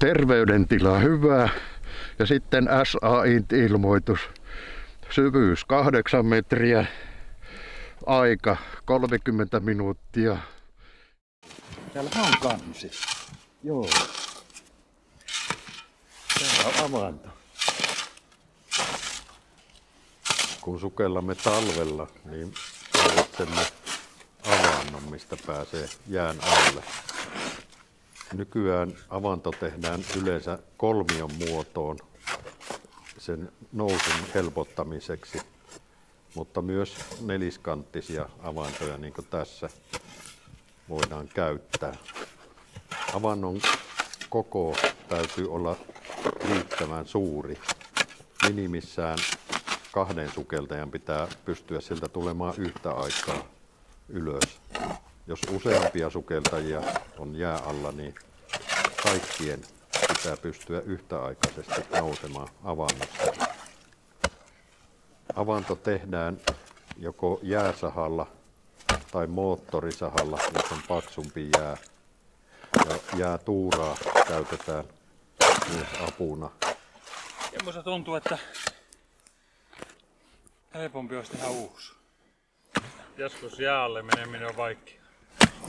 terveydentila hyvä ja sitten SAINT-ilmoitus. Syvyys 8 metriä, aika 30 minuuttia. Täällä on kansi. Joo. Täällä on avanto. Kun sukellamme talvella, niin tarvitsemme avannon, mistä pääsee jään alle. Nykyään avanto tehdään yleensä kolmion muotoon sen nousun helpottamiseksi, mutta myös neliskanttisia avantoja, niin kuin tässä, voidaan käyttää. Avannon koko täytyy olla riittävän suuri. Minimissään 2 sukeltajan pitää pystyä sieltä tulemaan yhtä aikaa ylös. Jos useampia sukeltajia on jää alla, niin kaikkien pitää pystyä yhtäaikaisesti nousemaan avannosta. Avanto tehdään joko jääsahalla tai moottorisahalla, jos on paksumpi jää. Ja jäätuuraa käytetään myös apuna. Ja minusta tuntuu, että helpompi olisi tehdä uusi. Joskus jäälle meneminen on vaikea.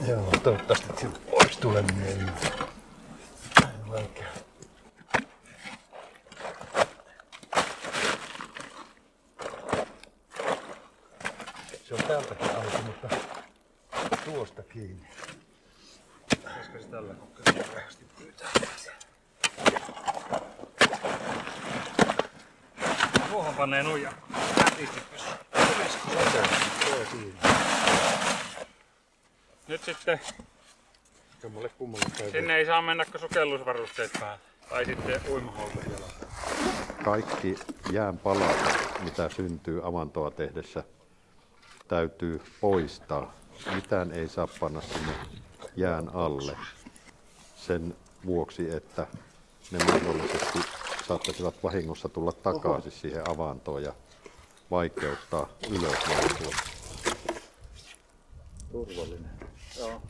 Joo, toivottavasti siltä pois tuleminen. Vaikea. Se on täältäkin auki, mutta tuosta kiinni. Pitäisikö se tällä kokeilla vähästi pyytää? Tuohon panee nuija. Nyt sitten sinne ei saa mennä kuin sukellusvarusteet päälle. Tai sitten uimahousut jalassa. Kaikki jään palat, mitä syntyy avantoa tehdessä, täytyy poistaa. Mitään ei saa panna sinne jään alle sen vuoksi, että ne mahdollisesti saattaisivat vahingossa tulla takaisin siihen avantoon ja vaikeuttaa ylösnousua. Turvallinen. Joo.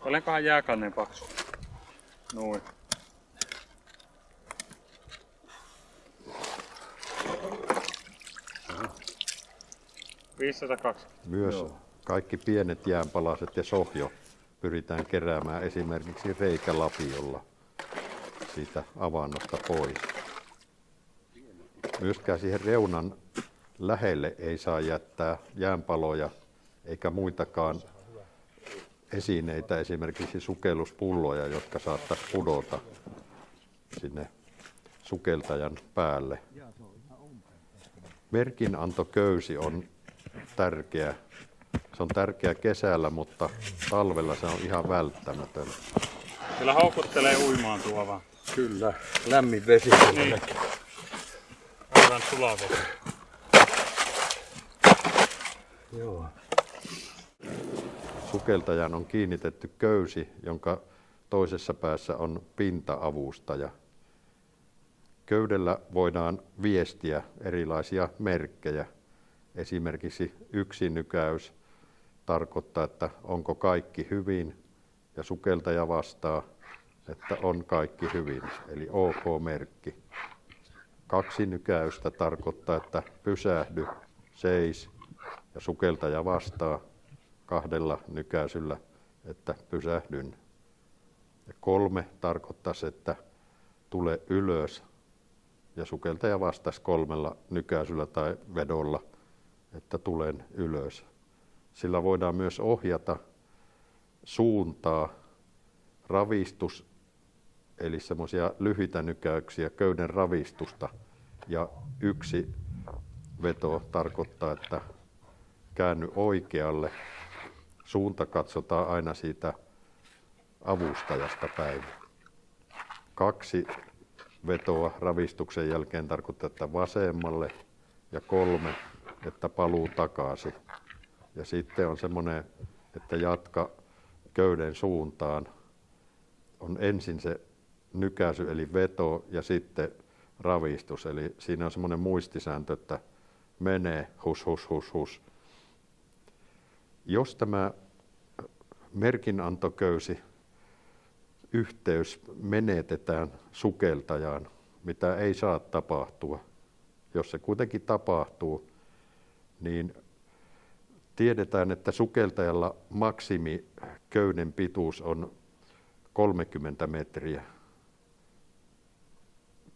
Paljonkohan jääkannen paksu? Noin. Aha. 520. Myös kaikki pienet jäänpalaset ja sohjo pyritään keräämään esimerkiksi reikä-lapiolla siitä avannosta pois. Myöskään siihen reunan lähelle ei saa jättää jäänpaloja eikä muitakaan esineitä, esimerkiksi sukelluspulloja, jotka saattaisi pudota sinne sukeltajan päälle. Merkinantoköysi on tärkeä. Se on tärkeä kesällä, mutta talvella se on ihan välttämätön. Kyllä houkuttelee uimaan tuo vaan. Kyllä, lämmin vesi. Niin. Aivan sulavesi. Joo. Sukeltajan on kiinnitetty köysi, jonka toisessa päässä on pinta-avustaja. Köydellä voidaan viestiä erilaisia merkkejä. Esimerkiksi yksi nykäys tarkoittaa, että onko kaikki hyvin, ja sukeltaja vastaa, että on kaikki hyvin, eli OK-merkki. 2 nykäystä tarkoittaa, että pysähdy, seis, ja sukeltaja vastaa 2 nykäisyllä, että pysähdyn. Ja 3 tarkoittaisi, että tule ylös, ja sukeltaja vastasi 3 nykäisyllä tai vedolla, että tulen ylös. Sillä voidaan myös ohjata suuntaa, ravistus, eli semmoisia lyhyitä nykäyksiä, köyden ravistusta, ja 1 veto tarkoittaa, että käänny oikealle. Suunta katsotaan aina siitä avustajasta päin. 2 vetoa ravistuksen jälkeen tarkoittaa, että vasemmalle, ja 3, että paluu takaisin. Ja sitten on semmoinen, että jatka köyden suuntaan. On ensin se nykäisy eli veto ja sitten ravistus. Eli siinä on semmoinen muistisääntö, että menee hus hus hus hus. Jos tämä merkinantoköysi yhteys menetetään sukeltajaan, mitä ei saa tapahtua. Jos se kuitenkin tapahtuu, niin tiedetään, että sukeltajalla maksimiköyden pituus on 30 metriä.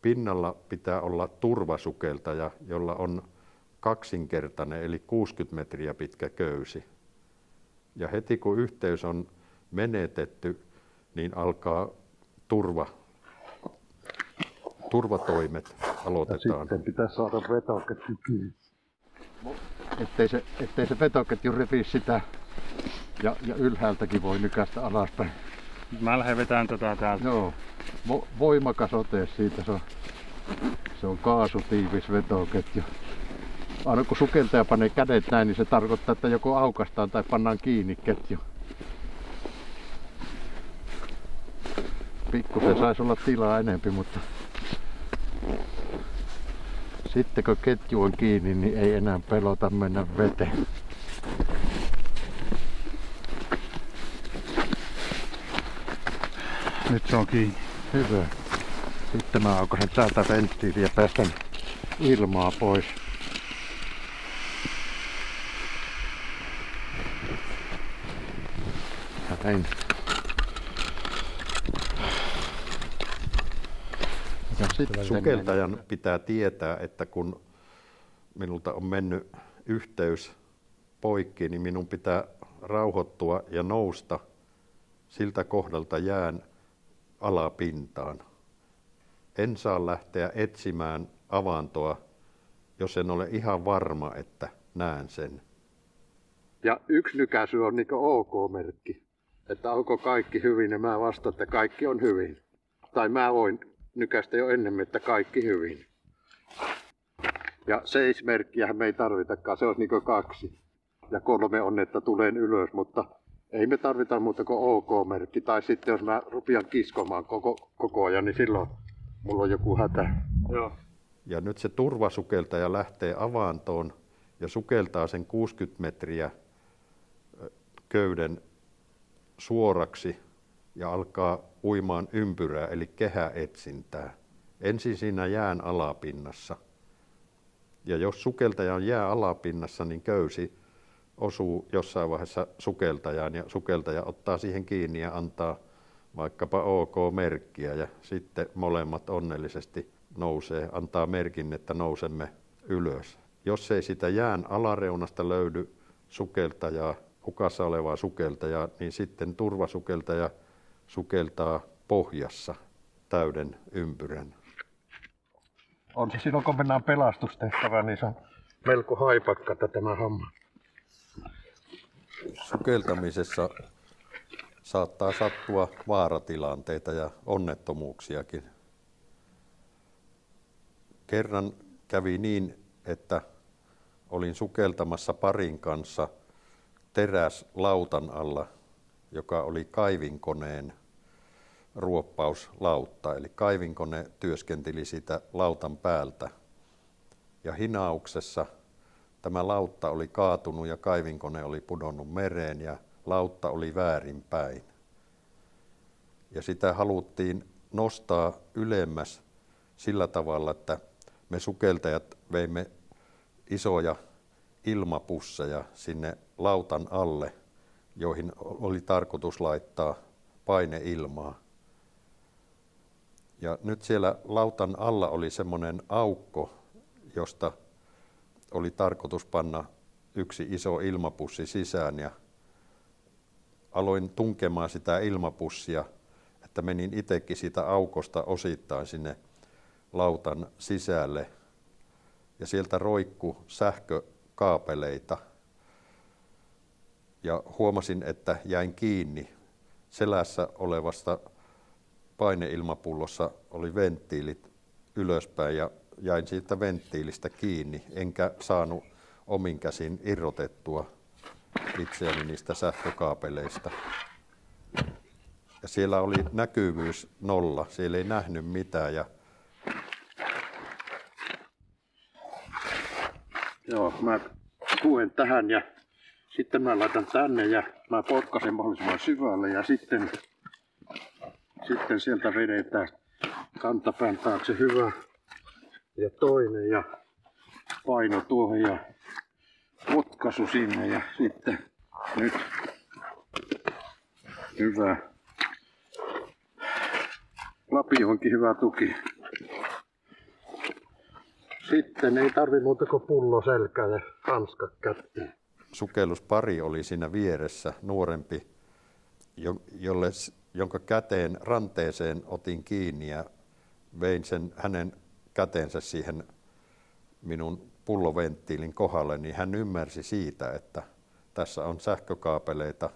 Pinnalla pitää olla turvasukeltaja, jolla on kaksinkertainen eli 60 metriä pitkä köysi. Ja heti kun yhteys on menetetty, niin alkaa turvatoimet aloitetaan. Ja sitten pitää saada vetoketju kiinni. Ettei se vetoketju repi sitä ja ylhäältäkin voi nykästä alaspäin. Mä lähden vetämään tätä täältä. Joo, voimakas ote siitä, se on kaasutiivis vetoketju. Aina kun sukeltaja panee kädet näin, niin se tarkoittaa, että joko aukaistaan tai pannaan kiinni ketju. Pikkusen saisi olla tilaa enempi, mutta sitten kun ketju on kiinni, niin ei enää pelota mennä veteen. Nyt se on kiinni. Hyvä. Sitten mä aukaisen täältä venttiiliä ja päästän ilmaa pois. Näin. Sukeltajan pitää tietää, että kun minulta on mennyt yhteys poikki, niin minun pitää rauhoittua ja nousta siltä kohdalta jään alapintaan. En saa lähteä etsimään avantoa, jos en ole ihan varma, että näen sen. Ja yksi nykäisy on niin OK-merkki, että onko kaikki hyvin, ja mä vastaan, että kaikki on hyvin. Tai mä voin nykäistä jo ennemmin, että kaikki hyvin. Ja 7 merkkiähän me ei tarvitakaan, se olisi niin 2. Ja 3 on, että tulen ylös, mutta ei me tarvita muuta kuin OK-merkki. Tai sitten jos mä rupean kiskomaan koko ajan, niin silloin mulla on joku hätä. Joo. Ja nyt se turvasukeltaja lähtee avantoon ja sukeltaa sen 60 metriä köyden suoraksi ja alkaa uimaan ympyrää eli kehäetsintää. Ensin siinä jään alapinnassa. Ja jos sukeltaja on jää alapinnassa, niin köysi osuu jossain vaiheessa sukeltajaan ja sukeltaja ottaa siihen kiinni ja antaa vaikkapa OK-merkkiä ja sitten molemmat onnellisesti nousee, antaa merkin, että nousemme ylös. Jos ei sitä jään alareunasta löydy sukeltajaa, hukassa olevaa sukeltajaa, niin sitten turvasukeltaja sukeltaa pohjassa täyden ympyrän. On se silloin, kun mennään pelastustehtävään, niin se on melko haipakka tämä homma. Sukeltamisessa saattaa sattua vaaratilanteita ja onnettomuuksiakin. Kerran kävi niin, että olin sukeltamassa parin kanssa teräslautan alla, joka oli kaivinkoneen ruoppauslautta. Eli kaivinkone työskenteli sitä lautan päältä. Ja hinauksessa tämä lautta oli kaatunut ja kaivinkone oli pudonnut mereen ja lautta oli väärinpäin. Ja sitä haluttiin nostaa ylemmäs sillä tavalla, että me sukeltajat veimme isoja ilmapusseja sinne lautan alle, joihin oli tarkoitus laittaa paineilmaa. Ja nyt siellä lautan alla oli semmoinen aukko, josta oli tarkoitus panna yksi iso ilmapussi sisään ja aloin tunkemaan sitä ilmapussia, että menin itsekin siitä aukosta osittain sinne lautan sisälle ja sieltä roikkui sähkökaapeleita ja huomasin, että jäin kiinni. Selässä olevasta paineilmapullossa oli venttiilit ylöspäin ja jäin siitä venttiilistä kiinni, enkä saanut omin käsin irrotettua itseäni niistä sähkökaapeleista. Ja siellä oli näkyvyys 0, siellä ei nähnyt mitään. Joo, mä tuen tähän ja sitten mä laitan tänne ja mä potkasen mahdollisimman syvälle ja Sitten sieltä vedetään kantapään taakse hyvä. Ja toinen ja paino tuohon ja potkaisu sinne ja sitten nyt hyvä. Lapioonkin hyvä tuki. Sitten ei tarvi muuta kuin pullo selkää ja hanskat kättiin. Sukelluspari oli siinä vieressä, nuorempi, jonka käteen ranteeseen otin kiinni ja vein sen hänen käteensä siihen minun pulloventtiilin kohdalle, niin hän ymmärsi siitä, että tässä on sähkökaapeleita,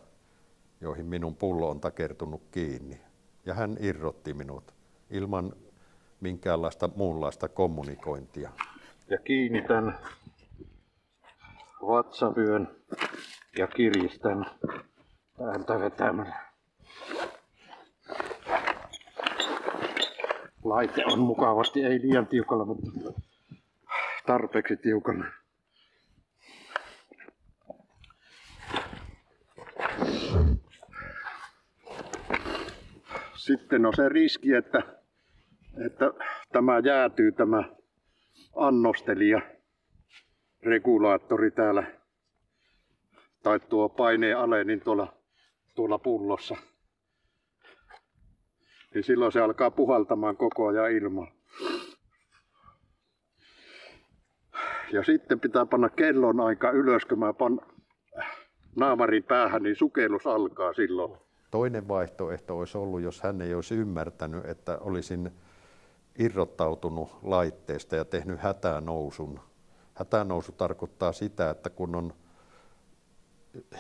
joihin minun pullo on takertunut kiinni. Ja hän irrotti minut ilman minkäänlaista muunlaista kommunikointia. Ja kiinnitän vatsavyön ja kiristän täältä vetämällä. Laite on mukavasti, ei liian tiukalla, mutta tarpeeksi tiukalla. Sitten on se riski, että tämä jäätyy, tämä annostelija, regulaattori täällä, tai tuo paineen ale, niin tuolla pullossa. Niin silloin se alkaa puhaltamaan koko ajan ilmaa. Ja sitten pitää panna kellon aika ylös, kun mä naamarin päähän, niin sukellus alkaa silloin. Toinen vaihtoehto olisi ollut, jos hän ei olisi ymmärtänyt, että olisin irrottautunut laitteesta ja tehnyt hätänousun. Hätänousu tarkoittaa sitä, että kun on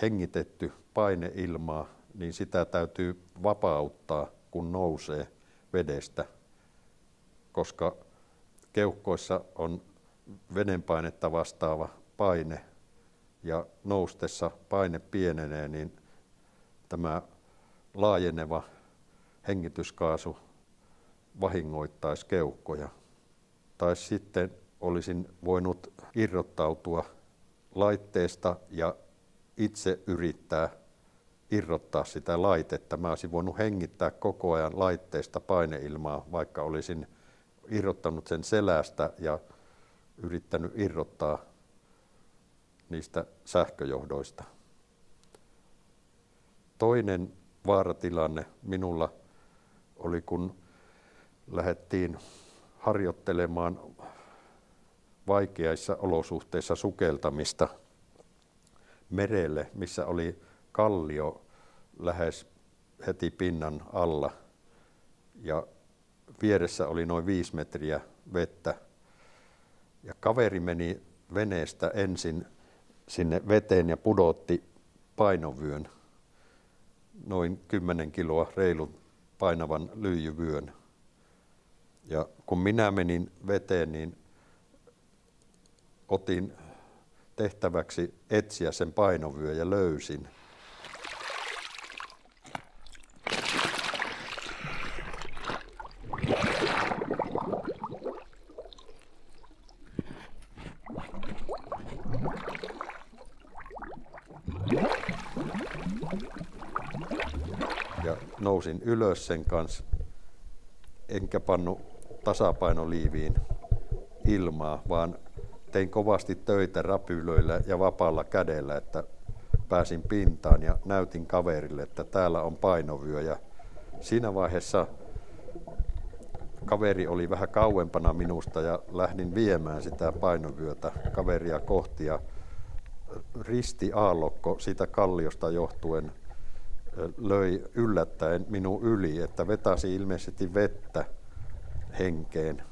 hengitetty paineilmaa, niin sitä täytyy vapauttaa, kun nousee vedestä, koska keuhkoissa on vedenpainetta vastaava paine ja noustessa paine pienenee, niin tämä laajeneva hengityskaasu vahingoittaisi keuhkoja. Tai sitten olisin voinut irrottautua laitteesta ja itse yrittää irrottaa sitä laitetta. Mä olisin voinut hengittää koko ajan laitteesta paineilmaa, vaikka olisin irrottanut sen selästä ja yrittänyt irrottaa niistä sähköjohdoista. Toinen vaaratilanne minulla oli, kun lähdettiin harjoittelemaan vaikeissa olosuhteissa sukeltamista merelle, missä oli kallio lähes heti pinnan alla ja vieressä oli noin 5 metriä vettä. Ja kaveri meni veneestä ensin sinne veteen ja pudotti painovyön, noin 10 kiloa reilun painavan lyijyvyön. Ja kun minä menin veteen, niin otin tehtäväksi etsiä sen painovyö ja löysin. Ja nousin ylös sen kanssa, enkä pannu tasapainoliiviin ilmaa, vaan tein kovasti töitä räpylöillä ja vapaalla kädellä, että pääsin pintaan ja näytin kaverille, että täällä on painovyö. Ja siinä vaiheessa kaveri oli vähän kauempana minusta ja lähdin viemään sitä painovyötä kaveria kohti. Ja risti aallokko siitä kalliosta johtuen löi yllättäen minun yli, että vetäisi ilmeisesti vettä henkeen.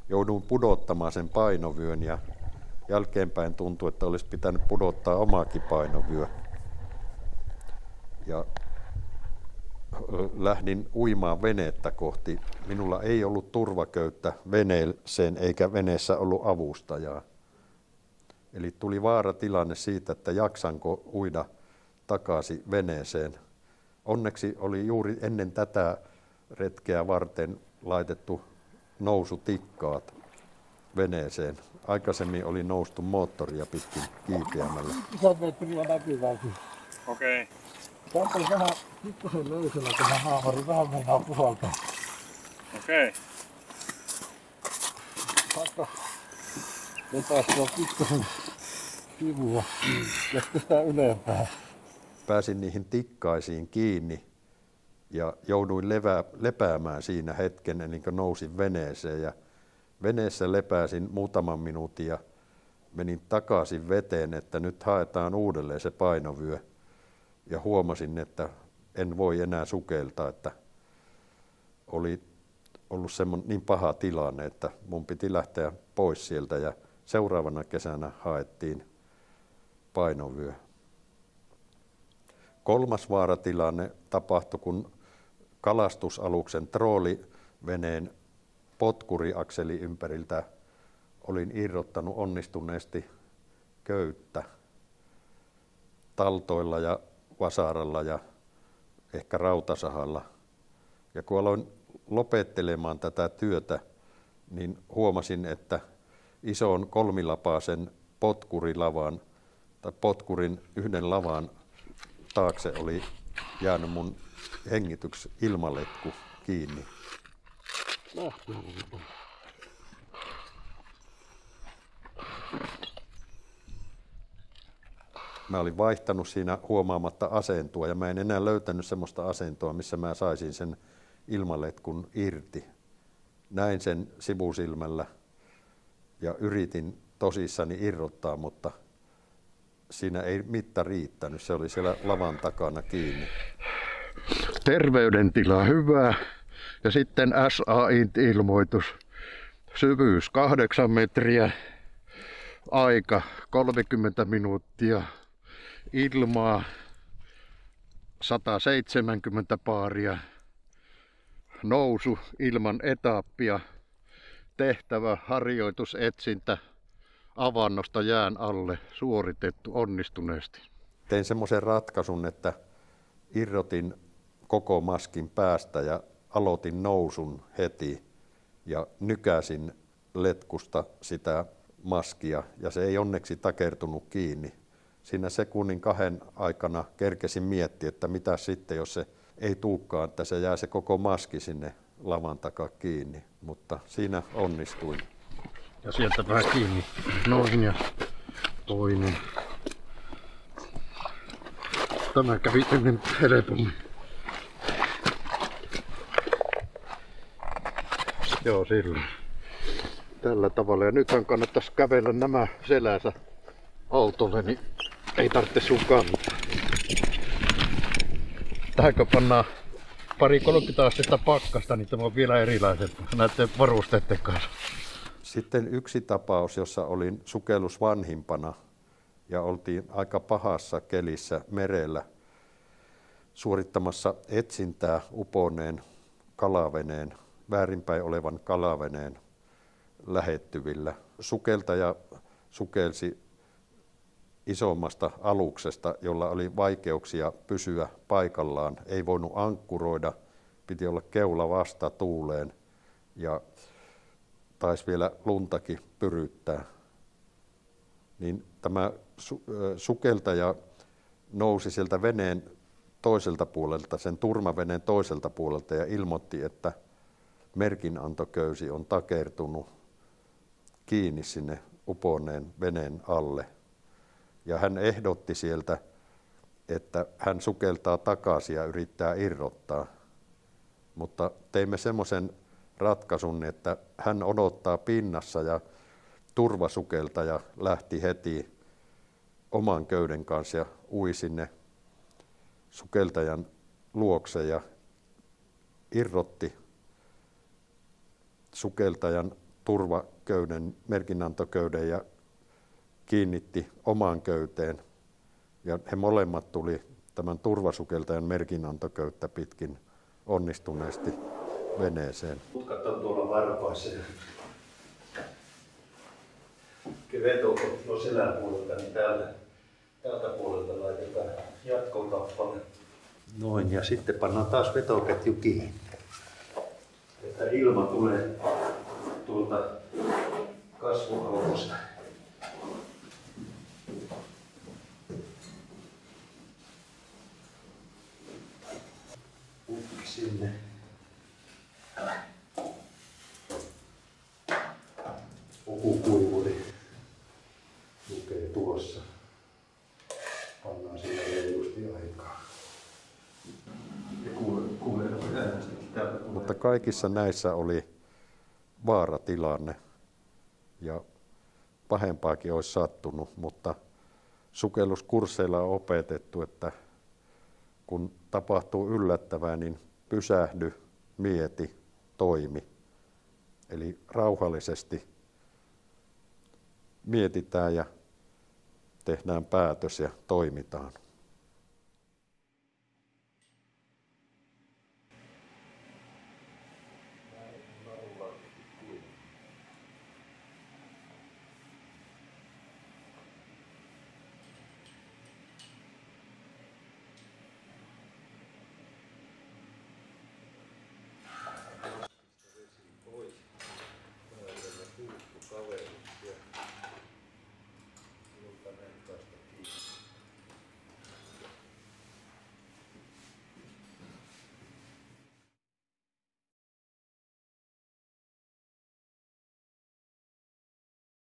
Jouduin pudottamaan sen painovyön ja jälkeenpäin tuntui, että olisi pitänyt pudottaa omaakin painovyö. Ja lähdin uimaan venettä kohti. Minulla ei ollut turvaköyttä veneeseen eikä veneessä ollut avustajaa. Eli tuli vaaratilanne siitä, että jaksanko uida takaisin veneeseen. Onneksi oli juuri ennen tätä retkeä varten laitettu nousutikkaat veneeseen. Aikaisemmin oli noustu moottoria pitkin kiipeämällä. Okei. Täältä on vähän pikkusen löysellä tämä haamari, vähän mennää puhaltaa. Okei. Vaikka vetäistää pikkusen kivua ja sitä ylempää. Pääsin niihin tikkaisiin kiinni ja jouduin lepäämään siinä hetken ennen kuin nousin veneeseen. Ja veneessä lepäsin muutaman minuutin ja menin takaisin veteen, että nyt haetaan uudelleen se painovyö. Ja huomasin, että en voi enää sukeltaa, että oli ollut niin paha tilanne, että mun piti lähteä pois sieltä ja seuraavana kesänä haettiin painovyö. Kolmas vaaratilanne tapahtui, kun kalastusaluksen trooliveneen potkuriakseli ympäriltä olin irrottanut onnistuneesti köyttä taltoilla ja vasaralla ja ehkä rautasahalla. Ja kun aloin lopettelemaan tätä työtä, niin huomasin, että ison kolmilapaisen potkurilavan tai potkurin yhden lavan taakse oli jäänyt mun hengityksi ilmaletku kiinni. Mä olin vaihtanut siinä huomaamatta asentoa ja mä en enää löytänyt semmoista asentoa, missä mä saisin sen ilmaletkun irti. Näin sen sivusilmällä ja yritin tosissani irrottaa, mutta siinä ei mitta riittänyt. Se oli siellä lavan takana kiinni. Terveydentila hyvä. Ja sitten SAI-ilmoitus. Syvyys 8 metriä. Aika 30 minuuttia. Ilmaa 170 baaria. Nousu ilman etappia. Tehtävä harjoitusetsintä avannosta jään alle suoritettu onnistuneesti. Tein semmoisen ratkaisun, että irrotin koko maskin päästä ja aloitin nousun heti ja nykäsin letkusta sitä maskia ja se ei onneksi takertunut kiinni. Siinä sekunnin 2 aikana kerkesin miettiä, että mitä sitten, jos se ei tulekaan, että se jää se koko maski sinne lavan takaa kiinni, mutta siinä onnistuin. Ja sieltä vähän kiinni. Noin ja toinen. Tämä kävi ennen helpommin. Joo, sillä. Tällä tavalla. Ja nythän kannattaisi kävellä nämä selänsä autolle, niin ei tarvitse sun kantaa. Tähänkö pannaan 30 astetta pakkasta, niin tämä on vielä erilaisempaa näiden varusteiden kanssa. Sitten yksi tapaus, jossa olin sukellusvanhimpana ja oltiin aika pahassa kelissä merellä suorittamassa etsintää uponeen kalaveneen, väärinpäin olevan kalaveneen lähettyvillä. Sukeltaja sukelsi isommasta aluksesta, jolla oli vaikeuksia pysyä paikallaan. Ei voinut ankkuroida, piti olla keula vasta tuuleen ja taisi vielä luntakin pyryttää. Niin tämä sukeltaja nousi sieltä veneen toiselta puolelta, sen turmaveneen toiselta puolelta ja ilmoitti, että merkinantoköysi on takertunut kiinni sinne uponeen veneen alle. Ja hän ehdotti sieltä, että hän sukeltaa takaisin ja yrittää irrottaa. Mutta teimme semmoisen ratkaisun, että hän odottaa pinnassa ja turvasukeltaja lähti heti oman köyden kanssa ja ui sinne sukeltajan luokse ja irrotti sukeltajan turvaköyden, merkinantoköyden ja kiinnitti omaan köyteen. Ja he molemmat tuli tämän turvasukeltajan merkinantoköyttä pitkin onnistuneesti veneeseen. Mutkat on tuolla varpaissa. Veto on selän puolelta, niin tältä puolelta laitetaan jatkokappale. Noin, ja sitten pannaan taas vetoketju kiinni. Että ilma tulee tuolta kasvuaukosta. sinne. Pukukuivuri lukee tuossa. Pannaan sillä reilusti aikaa. Mutta kaikissa näissä oli vaaratilanne ja pahempaakin olisi sattunut, mutta sukelluskursseilla on opetettu, että kun tapahtuu yllättävää, niin pysähdy, mieti, toimi. Eli rauhallisesti mietitään ja tehdään päätös ja toimitaan.